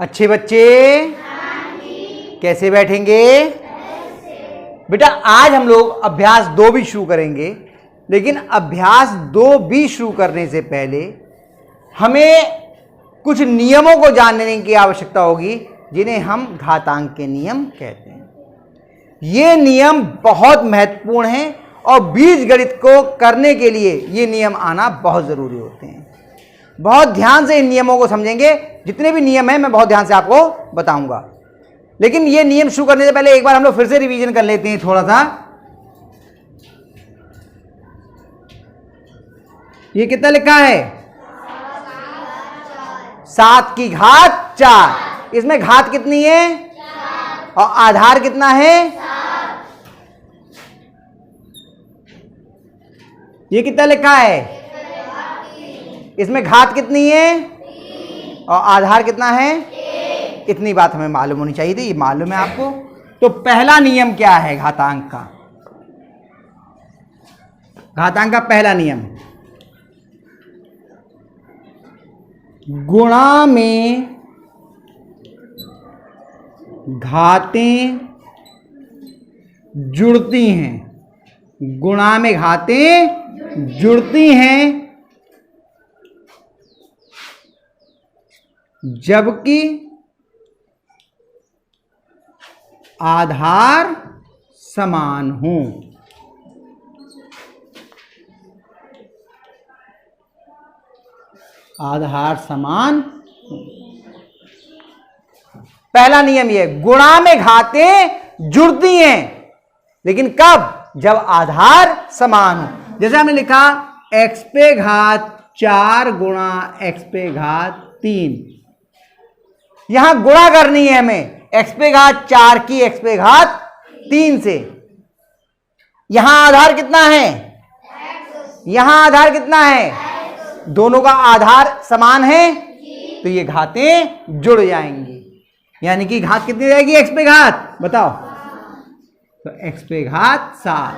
अच्छे बच्चे कैसे बैठेंगे? बेटा आज हम लोग अभ्यास 2 भी शुरू करेंगे, लेकिन अभ्यास 2 भी शुरू करने से पहले हमें कुछ नियमों को जानने की आवश्यकता होगी, जिन्हें हम घातांक के नियम कहते हैं। ये नियम बहुत महत्वपूर्ण हैं और बीजगणित को करने के लिए ये नियम आना बहुत जरूरी होते हैं। बहुत ध्यान से इन नियमों को समझेंगे। जितने भी नियम हैं मैं बहुत ध्यान से आपको बताऊंगा, लेकिन ये नियम शुरू करने से पहले एक बार हम लोग फिर से रिवीजन कर लेते हैं थोड़ा सा। ये कितना लिखा है? 7 की घात 4। इसमें घात कितनी है? 4। और आधार कितना है? 7। ये कितना लिखा है? इसमें घात कितनी है? 3। और आधार कितना है? 1। इतनी बात हमें मालूम होनी चाहिए थी, ये मालूम है आपको। तो पहला नियम क्या है घातांक का? घातांक का पहला नियम, गुणा में घातें जुड़ती हैं। गुणा में घातें जुड़ती हैं जबकि आधार समान हों। आधार समान। पहला नियम यह, गुणा में घातें जुड़ती हैं, लेकिन कब? जब आधार समान हो। जैसे हमने लिखा x पे घात 4 गुणा x पे घात 3। यहां गुणा करनी है हमें x पे घात 4 की x पे घात 3 से। यहां आधार कितना है? यहां आधार कितना है? दोनों का आधार समान है, तो ये घातें जुड़ जाएंगी। यानी कि घात कितनी रहेगी x पे घात? बताओ। तो x पे घात 7।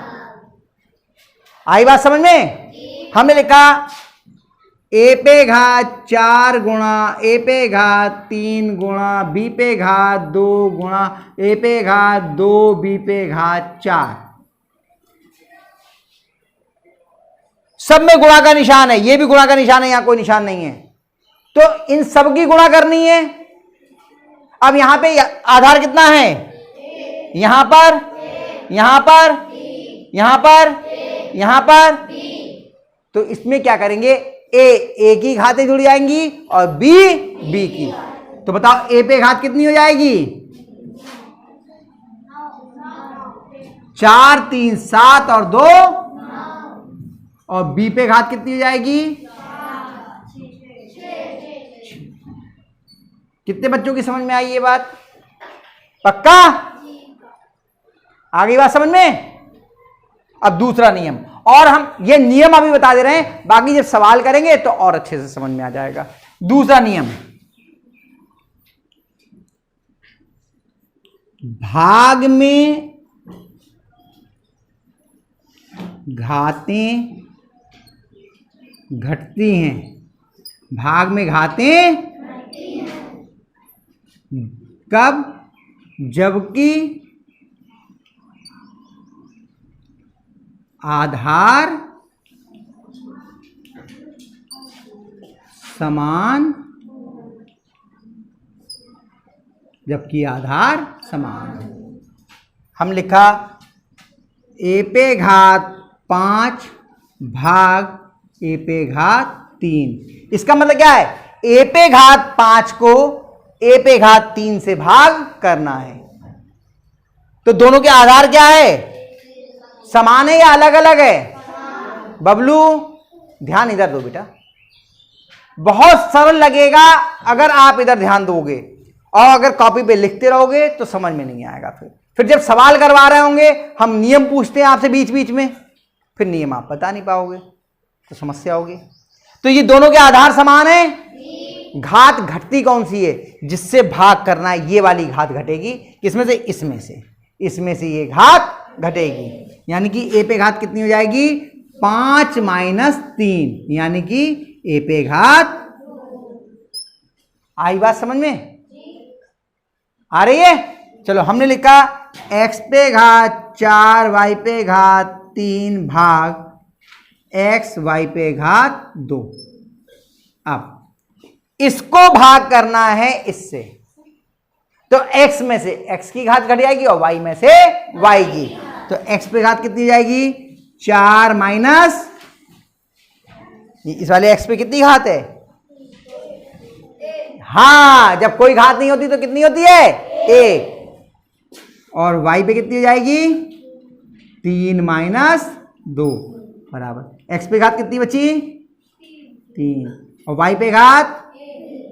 आई बात समझ में? हमने लिखा a पे घात 4 गुणा a पे घात 3 गुणा b पे घात 2 गुणा a पे घात 2 b पे घात 4। सब में गुणा का निशान है, ये भी गुणा का निशान है, यहां कोई निशान नहीं है। तो इन सब की गुणा करनी है। अब यहां पे आधार कितना है? यहां पर, यहां पर, यहां पर, यहां पर। तो इसमें क्या करेंगे? a की घातें जुड़ जाएंगी और b की। तो बताओ a पे घात कितनी हो जाएगी? 4 3 7 और 2, और b पे घात कितनी हो जाएगी? कितने बच्चों की समझ में आई ये बात? पक्का? आ गई बात समझ में? अब दूसरा नियम, और हम ये नियम अभी बता दे रहे हैं, बाकी जब सवाल करेंगे तो और अच्छे से समझ में आ जाएगा। दूसरा नियम, भाग में घातें घटती हैं। भाग में घातें कब? जबकि आधार समान। जबकि आधार समान। हम लिखा a पे घात 5 भाग a पे घात 3। इसका मतलब क्या है? a पे घात 5 को a पे घात 3 से भाग करना है। तो दोनों के आधार क्या है? समान है या अलग अलग है? बबलू ध्यान इधर दो बेटा। बहुत सरल लगेगा अगर आप इधर ध्यान दोगे, और अगर कॉपी पे लिखते रहोगे तो समझ में नहीं आएगा। फिर जब सवाल करवा रहे होंगे, हम नियम पूछते हैं आपसे बीच बीच में, फिर नियम आप बता नहीं पाओगे तो समस्या होगी। तो ये दोनों के आधार समान है। घात घटती कौन सी है? जिससे भाग करना है, ये वाली घात घटेगी। किसमें से? इसमें से। इसमें से ये घात घटेगी, यानी कि a पे घात कितनी हो जाएगी? 5 - 3, यानी कि a पे घात। आई बात समझ में? आ रही है। चलो हमने लिखा x पे घात 4 y पे घात 3 भाग x y पे घात 2। अब इसको भाग करना है इससे, तो x में से x की घात घट जाएगी और y में से y की, तो x पे घात कितनी जाएगी 4 माइनस इस वाले x पे कितनी घात है, हाँ जब कोई घात नहीं होती तो कितनी होती है 1, और y पे कितनी हो जाएगी 3 माइनस 2 बराबर x पे घात कितनी बची 3, और y पे घात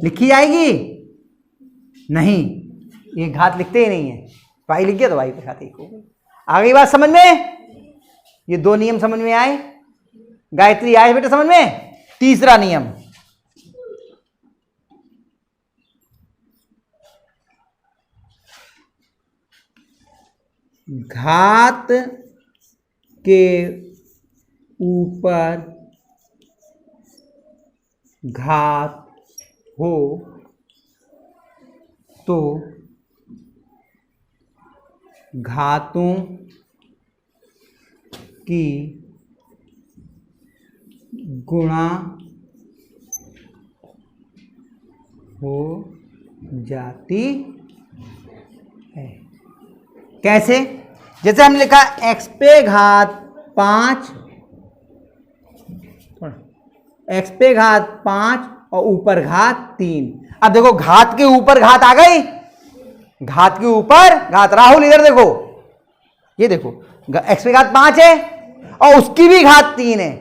लिखी जाएगी नहीं, ये घात लिखते ही नहीं है, y लिख गया तो y पे घात 1 हो गई। आ गई बात समझ में, ये 2 नियम समझ में आए। गायत्री आए बेटे समझ में। तीसरा नियम, घात के ऊपर घात हो तो घातों की गुणा हो जाती है। कैसे? जैसे हमने लिखा x पे घात 5, x पे घात 5 और ऊपर घात 3। अब देखो घात के ऊपर घात आ गई, घात के ऊपर घात। राहुल इधर देखो, ये देखो x पे घात 5 है और उसकी भी घात 3 है,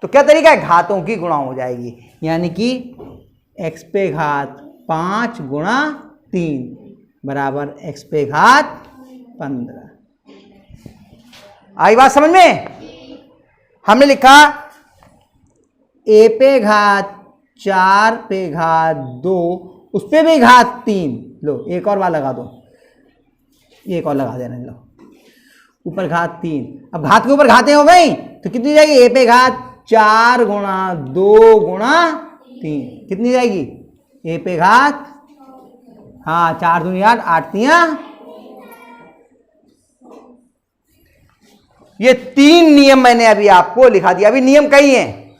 तो क्या तरीका है, घातों की गुणा हो जाएगी, यानी कि x पे घात 5 गुणा 3 बराबर x पे घात 15। आई बात समझ में। हमने लिखा a पे घात 4 पे घात 2, उस पे भी घात 3, लो एक और बार लगा दो, एक और लगा देना, लो ऊपर घात 3। अब घात के ऊपर घातें हो गई तो कितनी जाएगी, a पे घात 4 गुणा 2 गुणा 3 कितनी जाएगी, a पे घात, हाँ 4 दूनी 8, 8 3। ये 3 नियम मैंने अभी आपको लिखा दिया। अभी नियम कई हैं,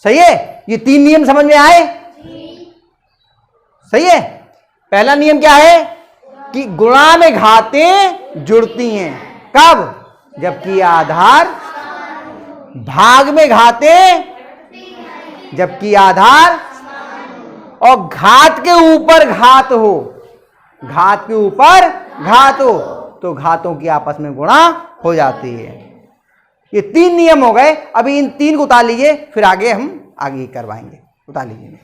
सही है, ये 3 नियम समझ में आए, सही है। पहला नियम क्या है कि गुणा में घातें जुड़ती हैं, कब, जबकि आधार, भाग में घातें, जबकि आधार, और घात के ऊपर घात हो, घात के ऊपर घात हो तो घातों की आपस में गुणा हो जाती है। ये 3 नियम हो गए। अभी इन 3 को उतार लीजिए, फिर आगे हम आगे करवाएंगे। उतार लीजिए।